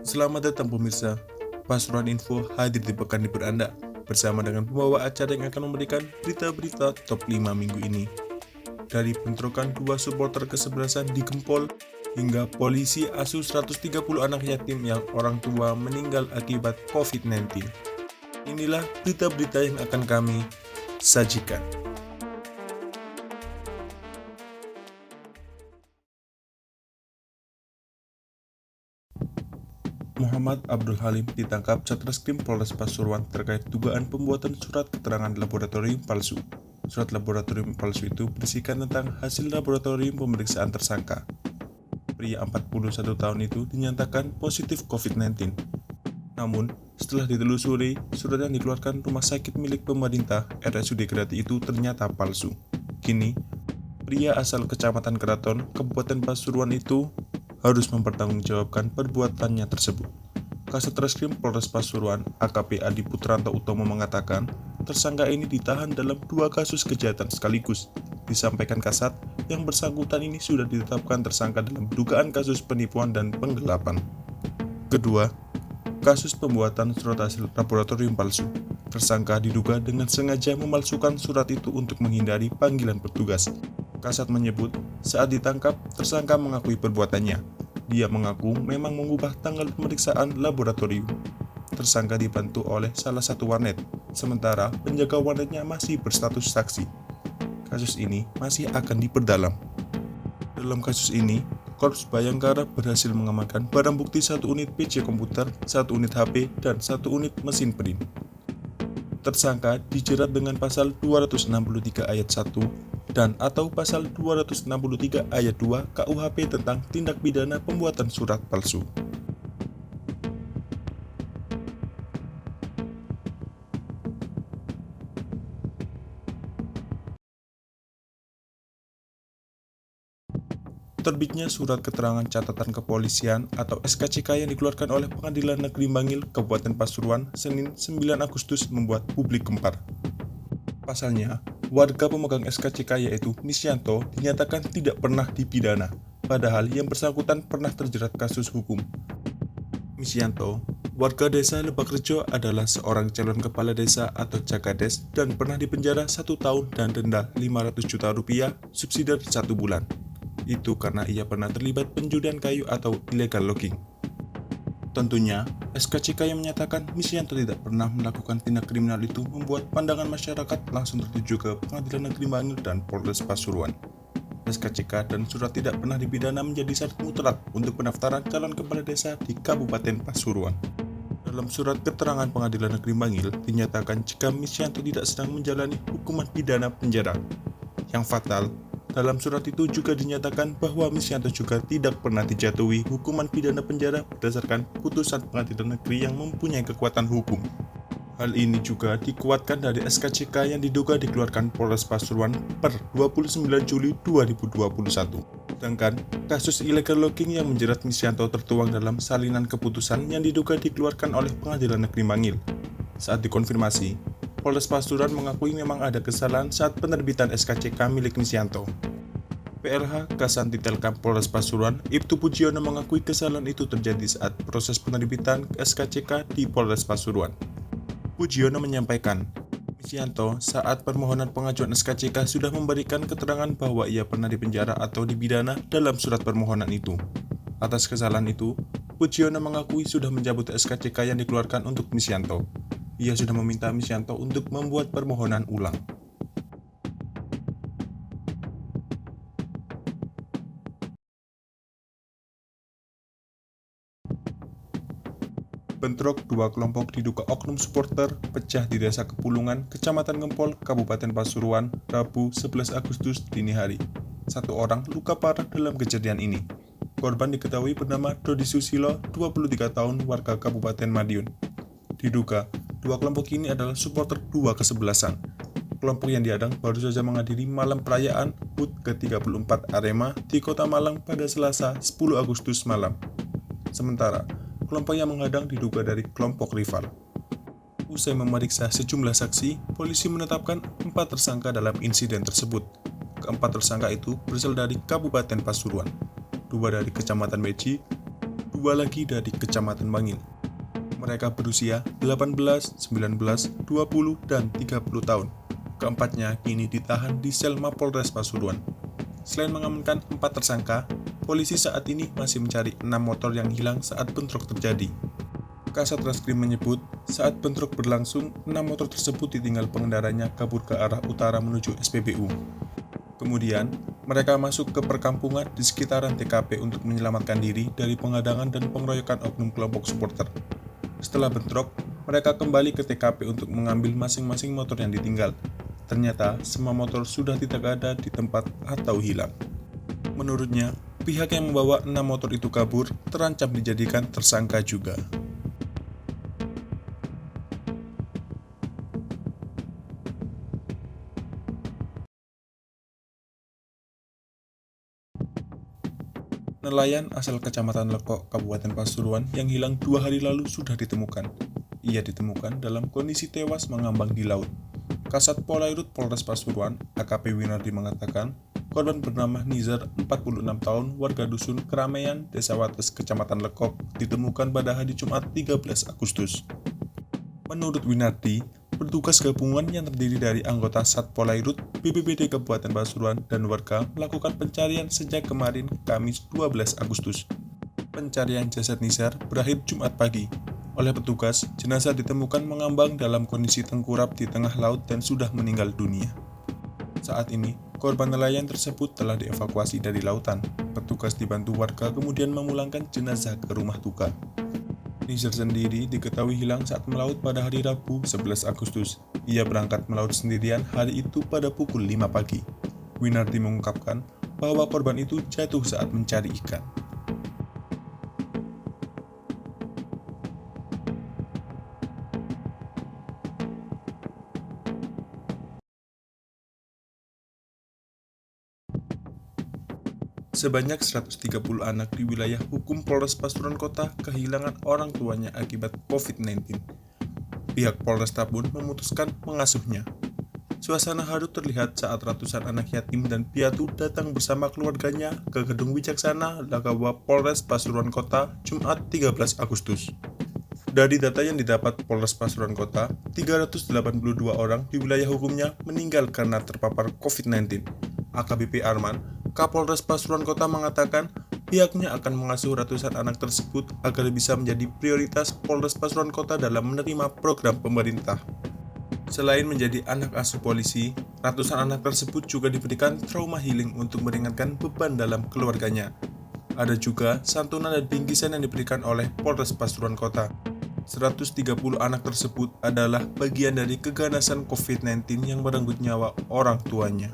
Selamat datang pemirsa, Pasuruan Info hadir di pekan libur Anda bersama dengan pembawa acara yang akan memberikan berita-berita top 5 minggu ini. Dari bentrokan dua supporter kesebelasan di Gempol hingga polisi asuh 130 anak yatim yang orang tua meninggal akibat COVID-19. Inilah berita-berita yang akan kami sajikan. Muhammad Abdul Halim ditangkap Satreskrim Polres Pasuruan terkait dugaan pembuatan surat keterangan laboratorium palsu. Surat laboratorium palsu itu berisikan tentang hasil laboratorium pemeriksaan tersangka. Pria 41 tahun itu dinyatakan positif COVID-19. Namun, setelah ditelusuri, surat yang dikeluarkan rumah sakit milik pemerintah RSUD Grati itu ternyata palsu. Kini, pria asal Kecamatan Keraton, Kabupaten Pasuruan itu harus mempertanggungjawabkan perbuatannya tersebut. Kasat Reskrim Polres Pasuruan AKP Adi Putranto Utomo mengatakan, tersangka ini ditahan dalam 2 kasus kejahatan sekaligus. Disampaikan Kasat, yang bersangkutan ini sudah ditetapkan tersangka dalam dugaan kasus penipuan dan penggelapan. Kedua, kasus pembuatan surat hasil laboratorium palsu. Tersangka diduga dengan sengaja memalsukan surat itu untuk menghindari panggilan petugas. Kasat menyebut, saat ditangkap, tersangka mengakui perbuatannya. Dia mengaku memang mengubah tanggal pemeriksaan laboratorium. Tersangka dibantu oleh salah satu warnet, sementara penjaga warnetnya masih berstatus saksi. Kasus ini masih akan diperdalam. Dalam kasus ini, Korps Bayangkara berhasil mengamankan barang bukti 1 unit PC komputer, 1 unit HP, dan 1 unit mesin print. Tersangka dijerat dengan pasal 263 ayat 1 dan atau pasal 263 ayat 2 KUHP tentang tindak pidana pembuatan surat palsu. Terbitnya Surat Keterangan Catatan Kepolisian atau SKCK yang dikeluarkan oleh Pengadilan Negeri Bangil, Kabupaten Pasuruan, Senin 9 Agustus membuat publik gempar. Pasalnya, warga pemegang SKCK yaitu Misyanto dinyatakan tidak pernah dipidana, padahal yang bersangkutan pernah terjerat kasus hukum. Misyanto, warga desa Lebakrejo adalah seorang calon kepala desa atau Cakades dan pernah dipenjara 1 tahun dan denda 500 juta rupiah subsidi 1 bulan. Itu karena ia pernah terlibat penjudian kayu atau illegal logging. Tentunya, SKCK yang menyatakan Misyanto tidak pernah melakukan tindak kriminal itu membuat pandangan masyarakat langsung tertuju ke Pengadilan Negeri Bangil dan Polres Pasuruan. SKCK dan surat tidak pernah dipidana menjadi syarat mutlak untuk pendaftaran calon kepala desa di Kabupaten Pasuruan. Dalam surat keterangan Pengadilan Negeri Bangil dinyatakan jika Misyanto tidak sedang menjalani hukuman pidana penjara. Yang fatal, dalam surat itu juga dinyatakan bahwa Misyanto juga tidak pernah dijatuhi hukuman pidana penjara berdasarkan putusan pengadilan negeri yang mempunyai kekuatan hukum. Hal ini juga dikuatkan dari SKCK yang diduga dikeluarkan Polres Pasuruan per 29 Juli 2021. Sedangkan kasus illegal logging yang menjerat Misyanto tertuang dalam salinan keputusan yang diduga dikeluarkan oleh Pengadilan Negeri Bangil. Saat dikonfirmasi, Polres Pasuruan mengakui memang ada kesalahan saat penerbitan SKCK milik Misyanto. PLH Kasanti Telkom Polres Pasuruan, Ibtu Pujiono mengakui kesalahan itu terjadi saat proses penerbitan SKCK di Polres Pasuruan. Pujiono menyampaikan, Misyanto saat permohonan pengajuan SKCK sudah memberikan keterangan bahwa ia pernah dipenjara atau dipidana dalam surat permohonan itu. Atas kesalahan itu, Pujiono mengakui sudah mencabut SKCK yang dikeluarkan untuk Misyanto. Ia sudah meminta Misyanto untuk membuat permohonan ulang. Bentrok dua kelompok diduga oknum supporter pecah di Desa Kepulungan, Kecamatan Gempol, Kabupaten Pasuruan, Rabu 11 Agustus dini hari. 1 orang luka parah dalam kejadian ini. Korban diketahui bernama Dodi Susilo, 23 tahun, warga Kabupaten Madiun. Diduga, 2 kelompok ini adalah supporter 2 kesebelasan. Kelompok yang diadang baru saja menghadiri malam perayaan HUT ke-34 Arema di Kota Malang pada Selasa 10 Agustus malam. Sementara, kelompok yang menghadang diduga dari kelompok rival. Usai memeriksa sejumlah saksi, polisi menetapkan 4 tersangka dalam insiden tersebut. Keempat tersangka itu berasal dari Kabupaten Pasuruan, 2 dari Kecamatan Beji, 2 dua lagi dari Kecamatan Bangil. Mereka berusia 18, 19, 20, dan 30 tahun. Keempatnya kini ditahan di sel Mapolres Pasuruan. Selain mengamankan 4 tersangka, polisi saat ini masih mencari 6 motor yang hilang saat bentrok terjadi. Kasat Reskrim menyebut, saat bentrok berlangsung, 6 motor tersebut ditinggal pengendaranya kabur ke arah utara menuju SPBU. Kemudian, mereka masuk ke perkampungan di sekitaran TKP untuk menyelamatkan diri dari penghadangan dan pengeroyokan oknum kelompok supporter. Setelah bentrok, mereka kembali ke TKP untuk mengambil masing-masing motor yang ditinggal. Ternyata, semua motor sudah tidak ada di tempat atau hilang. Menurutnya, pihak yang membawa 6 motor itu kabur terancam dijadikan tersangka juga. Nelayan asal Kecamatan Lekok, Kabupaten Pasuruan yang hilang 2 hari lalu sudah ditemukan. Ia ditemukan dalam kondisi tewas mengambang di laut. Kasat Polairut Polres Pasuruan, AKP Winardi mengatakan, korban bernama Nizar, 46 tahun, warga dusun Keramaian, Desa Wates, Kecamatan Lekok, ditemukan pada hari Jumat 13 Agustus. Menurut Winardi, petugas gabungan yang terdiri dari anggota Satpolairut, BPBD Kabupaten Pasuruan, dan warga melakukan pencarian sejak kemarin Kamis 12 Agustus. Pencarian jasad Nizar berakhir Jumat pagi. Oleh petugas, jenazah ditemukan mengambang dalam kondisi tengkurap di tengah laut dan sudah meninggal dunia. Saat ini, korban nelayan tersebut telah dievakuasi dari lautan. Petugas dibantu warga kemudian memulangkan jenazah ke rumah duka. Nizar sendiri diketahui hilang saat melaut pada hari Rabu 11 Agustus. Ia berangkat melaut sendirian hari itu pada pukul 5 pagi. Winardi mengungkapkan bahwa korban itu jatuh saat mencari ikan. Sebanyak 130 anak di wilayah hukum Polres Pasuruan Kota kehilangan orang tuanya akibat COVID-19. Pihak Polresta pun memutuskan mengasuhnya. Suasana haru terlihat saat ratusan anak yatim dan piatu datang bersama keluarganya ke Gedung Wicaksana Lagawa Polres Pasuruan Kota Jumat 13 Agustus. Dari data yang didapat Polres Pasuruan Kota, 382 orang di wilayah hukumnya meninggal karena terpapar COVID-19. AKBP Arman, Kapolres Pasuruan Kota mengatakan pihaknya akan mengasuh ratusan anak tersebut agar bisa menjadi prioritas Polres Pasuruan Kota dalam menerima program pemerintah. Selain menjadi anak asuh polisi, ratusan anak tersebut juga diberikan trauma healing untuk meringankan beban dalam keluarganya. Ada juga santunan dan bingkisan yang diberikan oleh Polres Pasuruan Kota. 130 anak tersebut adalah bagian dari keganasan COVID-19 yang merenggut nyawa orang tuanya.